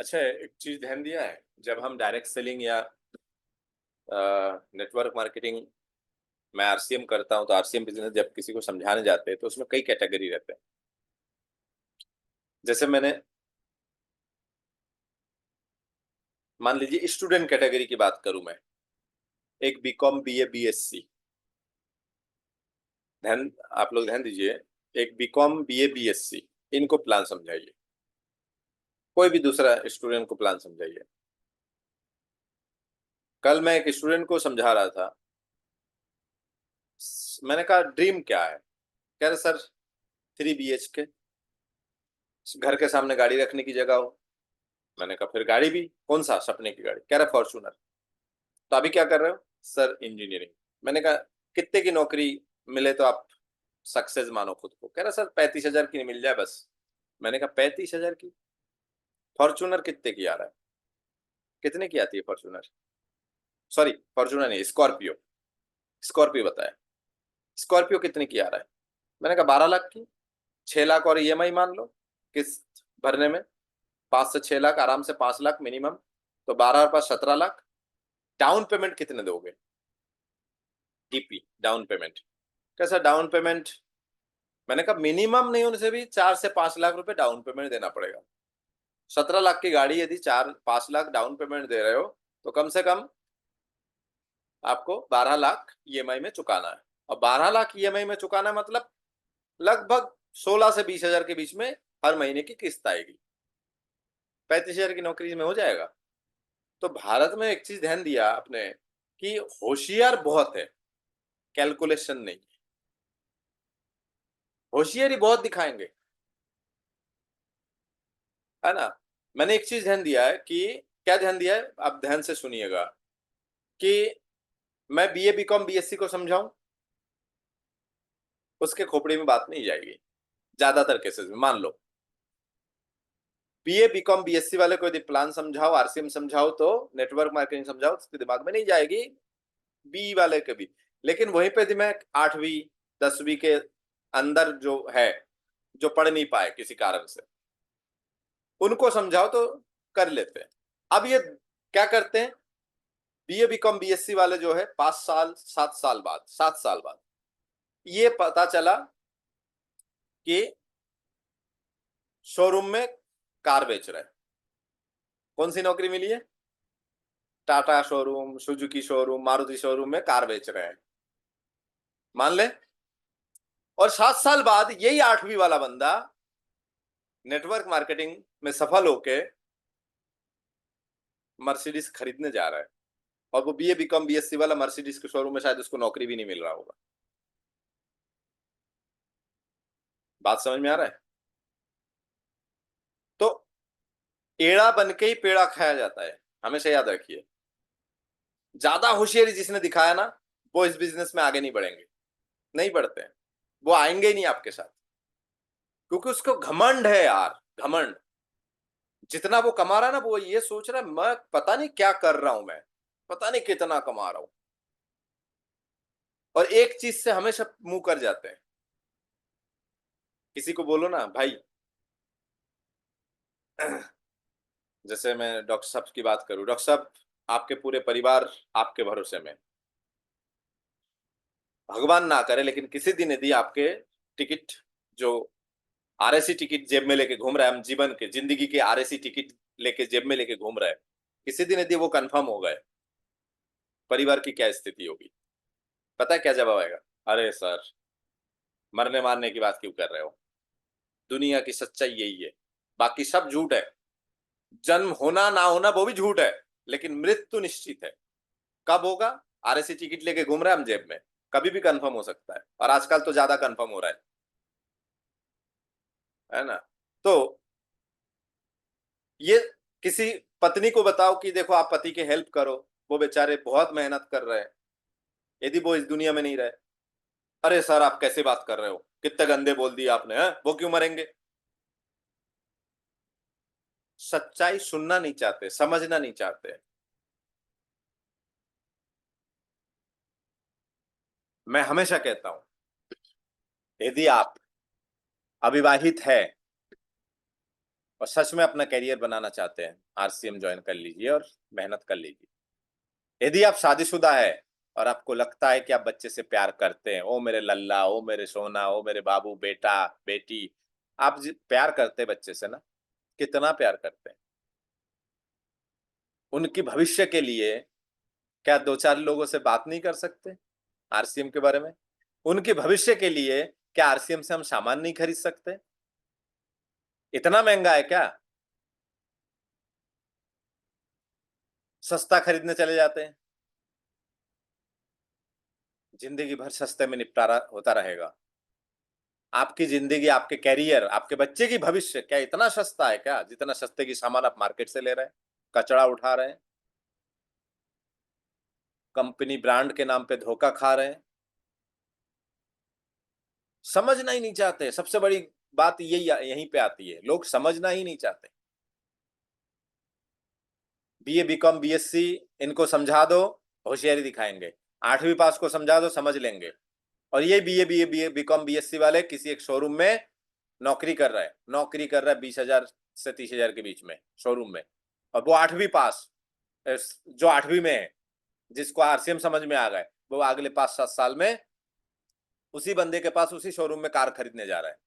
अच्छा, एक चीज ध्यान दिया है, जब हम डायरेक्ट सेलिंग या नेटवर्क मार्केटिंग, मैं आरसीएम करता हूँ, तो आरसीएम बिजनेस जब किसी को समझाने जाते हैं तो उसमें कई कैटेगरी रहते हैं। जैसे मैंने मान लीजिए स्टूडेंट कैटेगरी की बात करूं मैं, एक बीकॉम बीए बीएससी, ध्यान, आप लोग ध्यान दीजिए, एक बीकॉम बीए बीएससी, इनको प्लान समझाइए। कोई भी दूसरा स्टूडेंट को प्लान समझाइए। कल मैं एक स्टूडेंट को समझा रहा था, मैंने कहा ड्रीम क्या है? कह रहे सर 3 BHK, घर के सामने गाड़ी रखने की जगह हो। मैंने कहा फिर गाड़ी भी कौन सा सपने की गाड़ी? कह रहा फॉर्चूनर। तो अभी क्या कर रहे हो? Sir engineering. मैंने कहा कितने की नौकरी मिले तो आप सक्सेस मानो खुद को? कह रहा सर 35,000 की मिल जाए बस। मैंने कहा 35,000 की? फॉर्चूनर कितने की आ रहा है? कितने की आती है फॉर्चूनर? सॉरी, फॉर्चूनर नहीं, स्कॉर्पियो। स्कॉर्पियो बताया। स्कॉर्पियो कितने की आ रहा है? मैंने कहा 12 लाख की। 6 लाख और ईएमआई मान लो किस्त भरने में, 5 से 6 लाख आराम से, 5 लाख मिनिमम, तो 12 और 5 17 लाख। डाउन पेमेंट कितने दोगे? DP down payment? कैसा डाउन पेमेंट? मैंने कहा मिनिमम नहीं, उनसे भी 4 से 5 लाख रुपए डाउन पेमेंट देना पड़ेगा। 17 लाख की गाड़ी यदि 4-5 लाख डाउन पेमेंट दे रहे हो, तो कम से कम आपको 12 लाख ईएमआई में चुकाना है। और 12 लाख ईएमआई में चुकाना है, मतलब लगभग 16 से 20 हजार के बीच में हर महीने की किस्त आएगी। 35,000 की नौकरी में हो जाएगा। तो भारत में एक चीज ध्यान दिया आपने कि होशियार बहुत है, कैलकुलेशन नहीं। होशियारी बहुत दिखाएंगे, है ना। मैंने एक चीज ध्यान दिया है कि, क्या ध्यान दिया है, आप ध्यान से सुनिएगा, कि मैं बीए बीकॉम बीएससी को समझाऊं, उसके खोपड़ी में बात नहीं जाएगी। ज्यादातर केसेस में मान लो बीए बीकॉम बीएससी वाले को यदि प्लान समझाओ, आरसीएम समझाओ, तो नेटवर्क मार्केटिंग समझाओ, उसके दिमाग में नहीं जाएगी। बी वाले के भी। लेकिन वहीं पे यदि मैं 8वीं 10वीं के अंदर जो है, जो पढ़ नहीं पाए किसी कारण से, उनको समझाओ तो कर लेते हैं। अब ये क्या करते हैं, बीए बीकॉम बीएससी वाले जो है 5 साल 7 साल बाद, 7 साल बाद ये पता चला कि शोरूम में कार बेच रहे हैं। कौन सी नौकरी मिली है? Tata showroom, Suzuki showroom, Maruti showroom में कार बेच रहे हैं, मान ले। और 7 साल बाद यही 8वीं वाला बंदा नेटवर्क मार्केटिंग में सफल होके मर्सिडीज खरीदने जा रहा है, और वो बीए बीकॉम बीएससी वाला मर्सिडीज के शोरूम में शायद उसको नौकरी भी नहीं मिल रहा होगा। बात समझ में आ रहा है? तो एड़ा बन के ही पेड़ा खाया जाता है, हमेशा याद रखिए। ज्यादा होशियारी जिसने दिखाया ना, वो इस बिजनेस में आगे नहीं बढ़ेंगे, नहीं बढ़ते हैं। वो आएंगे ही नहीं आपके साथ, क्योंकि उसको घमंड है यार, घमंड। जितना वो कमा रहा है ना, वो ये सोच रहा है मैं पता नहीं क्या कर रहा हूं, मैं पता नहीं कितना कमा रहा हूं। और एक चीज से हमेशा मुंह कर जाते हैं। किसी को बोलो ना भाई, जैसे मैं डॉक्टर साहब की बात करूं, डॉक्टर साहब आपके पूरे परिवार आपके भरोसे में, भगवान ना करे लेकिन किसी दिन यदि आपके टिकट, जो आरएसी टिकट जेब में लेके घूम रहा है, हम जीवन के जिंदगी के आरएसी टिकट लेके जेब में लेके घूम रहा है, किसी दिन यदि वो कंफर्म हो गए, परिवार की क्या स्थिति होगी? पता है क्या जवाब आएगा? अरे सर, मरने मारने की बात क्यों कर रहे हो? दुनिया की सच्चाई यही है, बाकी सब झूठ है। जन्म होना ना होना वो भी झूठ है, लेकिन मृत्यु निश्चित है। कब होगा? आरएसी टिकट लेके घूम रहे हैं हम जेब में, कभी भी कंफर्म हो सकता है, और आजकल तो ज्यादा कंफर्म हो रहा है ना। तो ये किसी पत्नी को बताओ कि देखो आप पति की हेल्प करो, वो बेचारे बहुत मेहनत कर रहे हैं, यदि वो इस दुनिया में नहीं रहे, अरे सर आप कैसे बात कर रहे हो, कितने गंदे बोल दिए आपने, हैं वो क्यों मरेंगे? सच्चाई सुनना नहीं चाहते, समझना नहीं चाहते। मैं हमेशा कहता हूं, यदि आप अविवाहित है और सच में अपना करियर बनाना चाहते हैं, आरसीएम ज्वाइन कर लीजिए और मेहनत कर लीजिए। यदि आप शादीशुदा है और आपको लगता है कि आप बच्चे से प्यार करते हैं, ओ मेरे लल्ला, ओ मेरे सोना, ओ मेरे बाबू, बेटा बेटी, आप प्यार करते हैं बच्चे से ना, कितना प्यार करते हैं, उनके भविष्य के लिए क्या दो चार लोगों से बात नहीं कर सकते आरसीएम के बारे में? उनके भविष्य के लिए क्या आरसीएम से हम सामान नहीं खरीद सकते? इतना महंगा है क्या? सस्ता खरीदने चले जाते हैं, जिंदगी भर सस्ते में निपटारा होता रहेगा। आपकी जिंदगी, आपके कैरियर, आपके बच्चे की भविष्य क्या इतना सस्ता है क्या, जितना सस्ते की सामान आप मार्केट से ले रहे हैं, कचरा उठा रहे हैं, कंपनी ब्रांड के नाम पे धोखा खा रहे हैं? समझना ही नहीं चाहते। सबसे बड़ी बात यही यहीं पे आती है, लोग समझना ही नहीं चाहते। बीए बीकॉम बीएससी इनको समझा दो, होशियारी दिखाएंगे। 8वीं पास को समझा दो, समझ लेंगे। और ये बीए बीकॉम बीएससी वाले किसी एक शोरूम में नौकरी कर रहा है, 20,000 से 30,000 के बीच में शोरूम में, और वो 8वीं पास, जो 8वीं में है, जिसको आरसीएम समझ में आ गए, वो अगले 5-7 साल में उसी बंदे के पास उसी शोरूम में कार खरीदने जा रहा है।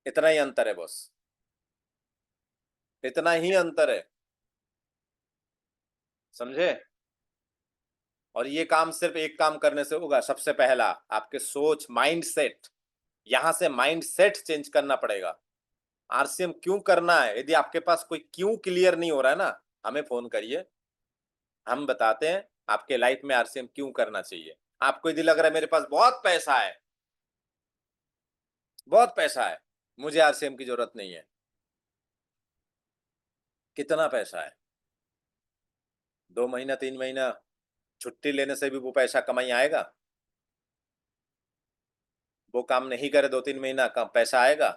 इतना ही अंतर है बॉस, इतना ही अंतर है, समझे? और ये काम सिर्फ एक काम करने से होगा। सबसे पहला, आपके सोच, माइंड सेट, यहां से माइंड सेट चेंज करना पड़ेगा। आरसीएम क्यों करना है? यदि आपके पास कोई क्यों क्लियर नहीं हो रहा है ना, हमें फोन करिए, हम बताते हैं आपके लाइफ में आरसीएम क्यों करना चाहिए। आपको यदि लग रहा है मेरे पास बहुत पैसा है, बहुत पैसा है, मुझे आरसीएम की जरूरत नहीं है, कितना पैसा है? 2 महीना 3 महीना छुट्टी लेने से भी वो पैसा कमाई आएगा? वो काम नहीं करे 2-3 महीना, कम पैसा आएगा?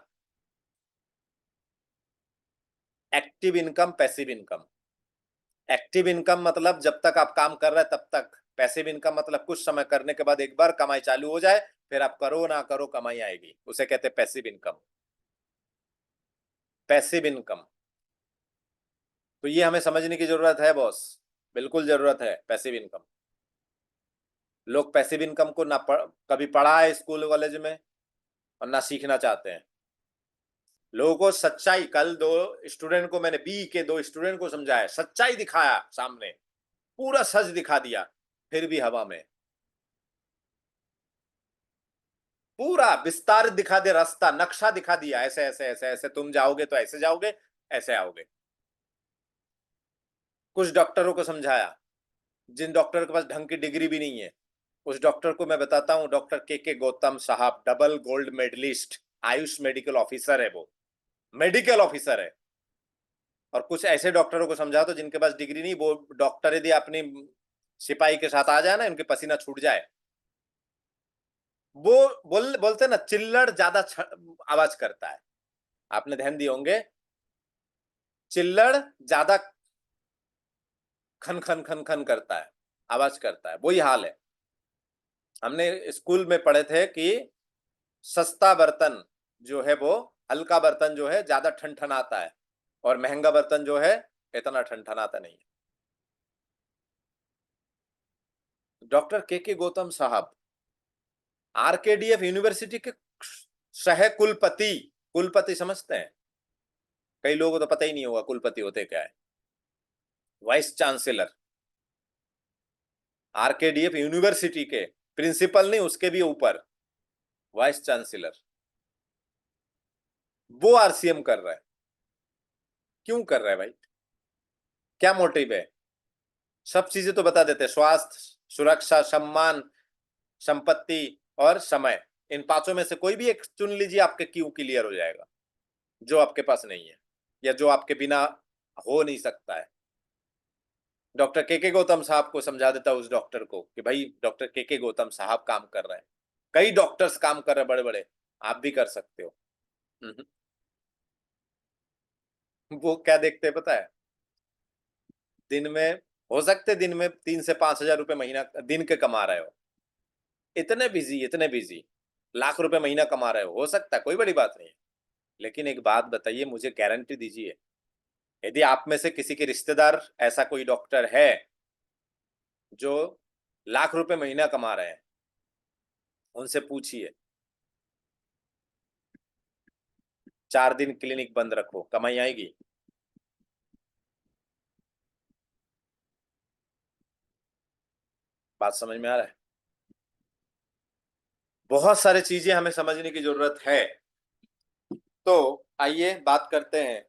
Active income, passive income. Active income मतलब जब तक आप काम कर रहे हैं तब तक। पैसिव इनकम मतलब कुछ समय करने के बाद एक बार कमाई चालू हो जाए, फिर आप करो ना करो कमाई आएगी, उसे कहते हैं पैसिव इनकम। पैसिव इनकम, तो ये हमें समझने की जरूरत है बॉस, बिल्कुल जरूरत है पैसिव इनकम। लोग पैसिव इनकम को ना कभी पढ़ा है स्कूल कॉलेज में, और ना सीखना चाहते हैं। लोगों को सच्चाई, कल 2 स्टूडेंट को मैंने, बी के 2 स्टूडेंट को समझाया, सच्चाई दिखाया सामने, पूरा सच दिखा दिया, फिर भी हवा में। पूरा विस्तारित दिखा दे, रास्ता नक्शा दिखा दिया, ऐसे ऐसे ऐसे ऐसे तुम जाओगे तो ऐसे जाओगे, ऐसे आओगे। कुछ डॉक्टरों को समझाया, जिन डॉक्टर के पास ढंग की डिग्री भी नहीं है। उस डॉक्टर को मैं बताता हूं, डॉक्टर के गौतम साहब, double gold medalist, Ayush medical officer है वो, मेडिकल ऑफिसर है। और कुछ ऐसे डॉक्टरों को समझा दो जिनके पास डिग्री नहीं, वो डॉक्टर यदि अपनी सिपाही के साथ आ जाए ना, उनके पसीना छूट जाए। वो बोलते ना, चिल्लड़ ज्यादा आवाज करता है, आपने ध्यान दिए होंगे, चिल्लड़ ज्यादा खन खन खन खन करता है, आवाज करता है, वही हाल है। हमने स्कूल में पढ़े थे कि सस्ता बर्तन जो है वो, हल्का बर्तन जो है ज्यादा ठनठनाता है, और महंगा बर्तन जो है इतना ठनठनाता नहीं है। डॉक्टर के गौतम साहब, आरकेडीएफ यूनिवर्सिटी के सह कुलपति, कुलपति समझते हैं? कई लोगों को तो पता ही नहीं होगा कुलपति होते क्या है। वाइस चांसलर, आरकेडीएफ यूनिवर्सिटी के, प्रिंसिपल नहीं, उसके भी ऊपर वाइस चांसलर, वो आरसीएम कर रहा है। क्यों कर रहा है भाई? क्या मोटिव है? सब चीजें तो बता देते हैं, स्वास्थ्य, सुरक्षा, सम्मान, संपत्ति और समय। इन पांचों में से कोई भी एक चुन लीजिए, आपके क्यों क्लियर हो जाएगा, जो आपके पास नहीं है, या जो आपके बिना हो नहीं सकता है। डॉक्टर के गौतम साहब को समझा देता उस डॉक्टर को कि भाई डॉक्टर के गौतम साहब काम कर रहे हैं, कई डॉक्टर्स काम कर रहे हैं बड़े बड़े, आप भी कर सकते हो। हम्म। वो क्या देखते हैं पता है? दिन में, हो सकते दिन में 3 से 5 हजार रुपए महीना दिन के कमा रहे हो, इतने बिजी, इतने बिजी, लाख रुपए महीना कमा रहे हो सकता है, कोई बड़ी बात नहीं है। लेकिन एक बात बताइए, मुझे गारंटी दीजिए, यदि आप में से किसी के रिश्तेदार ऐसा कोई डॉक्टर है जो लाख रुपए महीना कमा रहे हैं, उनसे पूछिए 4 दिन क्लिनिक बंद रखो, कमाई आएगी? बात समझ में आ रहा है? बहुत सारी चीजें हमें समझने की जरूरत है। तो आइए बात करते हैं